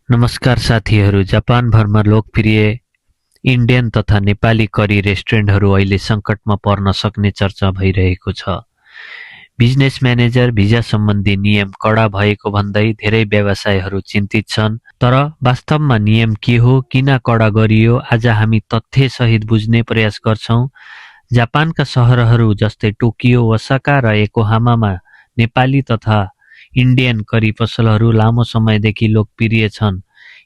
नमस्कार साथीहरू। जापान भरमा लोकप्रिय इन्डियन तथा नेपाली करी रेस्टुरेन्टहरू अहिले सङ्कटमा पर्न सक्ने चर्चा भइरहेको छ। बिजनेस म्यानेजर भिजा सम्बन्धी नियम कडा भएको भन्दै धेरै व्यवसायहरू चिन्तित छन्। तर वास्तवमा नियम के हो, किन कडा गरियो, आज हामी तथ्यसहित बुझ्ने प्रयास गर्छौं। जापानका सहरहरू जस्तै टोकियो, ओसाका र योकोहामामा नेपाली तथा इन्डियन करी पसलहरू लामो समयदेखि लोकप्रिय छन्।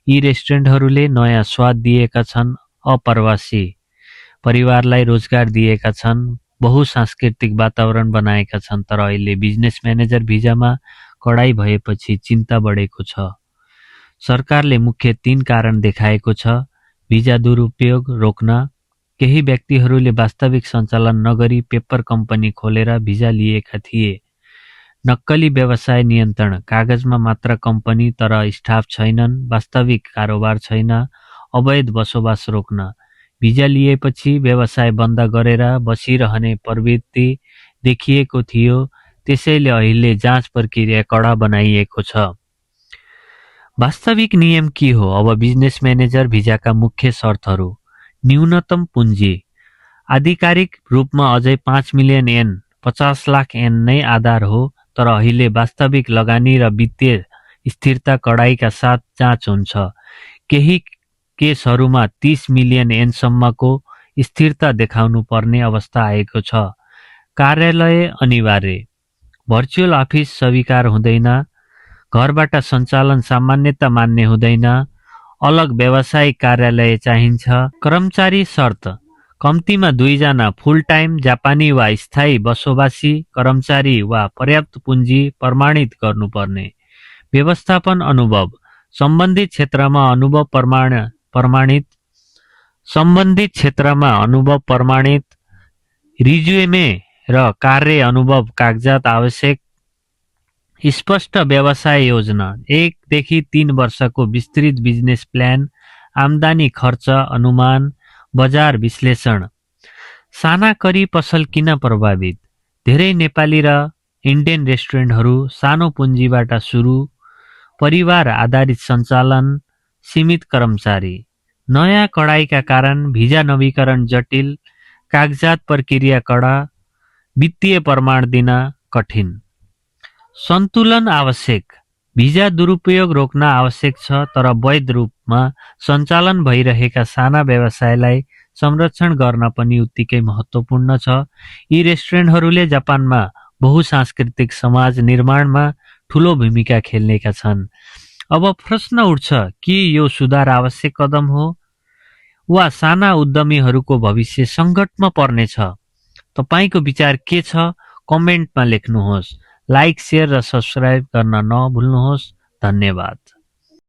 यी रेस्टुरेन्टहरूले नयाँ स्वाद दिएका छन्, अप्रवासी परिवारलाई रोजगार दिएका छन्, बहुसांस्कृतिक वातावरण बनाएका छन्। तर अहिले बिजनेस म्यानेजर भिजामा कडाई भएपछि चिन्ता बढेको छ। सरकारले मुख्य 3 कारण देखाएको छ। भिजा दुरुपयोग रोक्न केही व्यक्तिहरूले वास्तविक सञ्चालन नगरी पेपर कम्पनी खोलेर भिजा लिएका थिए। नक्कली व्यवसाय नियन्त्रण, कागजमा मात्र कम्पनी तर स्टाफ छैनन्, वास्तविक कारोबार छैन। अवैध बसोबास रोक्न, भिजा लिएपछि व्यवसाय बन्द गरेर बसिरहने प्रवृत्ति देखिएको थियो, त्यसैले अहिले जाँच प्रक्रिया कडा बनाइएको छ। वास्तविक नियम के हो? अब बिजनेस म्यानेजर भिजाका मुख्य शर्तहरू। न्यूनतम पुँजी, आधिकारिक रूपमा अझै 5 मिलियन येन 50 लाख येन नै आधार हो। तर अहिले वास्तविक लगानी र वित्तीय स्थिरता कडाईका साथ जाँच हुन्छ। केही केसहरूमा 30 मिलियन येनसम्मको स्थिरता देखाउनु पर्ने अवस्था आएको छ। कार्यालय अनिवार्य, भर्चुअल अफिस स्वीकार हुँदैन, घरबाट सञ्चालन सामान्यता मान्य हुँदैन, अलग व्यावसायिक कार्यालय चाहिन्छ। कर्मचारी शर्त, कम्तीमा 2 जना फुल टाइम जापानी वा स्थायी बसोबासी कर्मचारी वा पर्याप्त पुँजी प्रमाणित गर्नुपर्ने। व्यवस्थापन अनुभव, सम्बन्धित क्षेत्रमा अनुभव प्रमाणित, रिज्युमे र कार्य अनुभव कागजात आवश्यक। स्पष्ट व्यवसाय योजना, 1 देखि 3 वर्षको विस्तृत बिजनेस प्लान, आम्दानी खर्च अनुमान, बजार विश्लेषण। साना करी पसल किन प्रभावित? धेरै नेपाली र इन्डियन रेस्टुरेन्टहरू सानो पुँजीबाट सुरु, परिवार आधारित सञ्चालन, सीमित कर्मचारी। नयाँ कडाईका कारण भिजा नवीकरण जटिल, कागजात प्रक्रिया कडा, वित्तीय प्रमाण दिन कठिन। सन्तुलन आवश्यक, भिजा दुरुपयोग रोक्न आवश्यक छ, तर वैध रूपमा सञ्चालन भइरहेका साना व्यवसायलाई संरक्षण गर्न पनि उत्तिकै महत्त्वपूर्ण छ। यी रेस्टुरेन्टहरूले जापानमा बहुसांस्कृतिक समाज निर्माणमा ठूलो भूमिका खेल्नेका छन्। अब प्रश्न उठ्छ, के यो सुधार आवश्यक कदम हो वा साना उद्यमीहरूको भविष्य सङ्कटमा पर्नेछ? तपाईको विचार के छ? कमेन्टमा लेख्नुहोस्। लाइक, शेयर र सब्स्क्राइब गर्न नभुल्नुहोस्। धन्यवाद।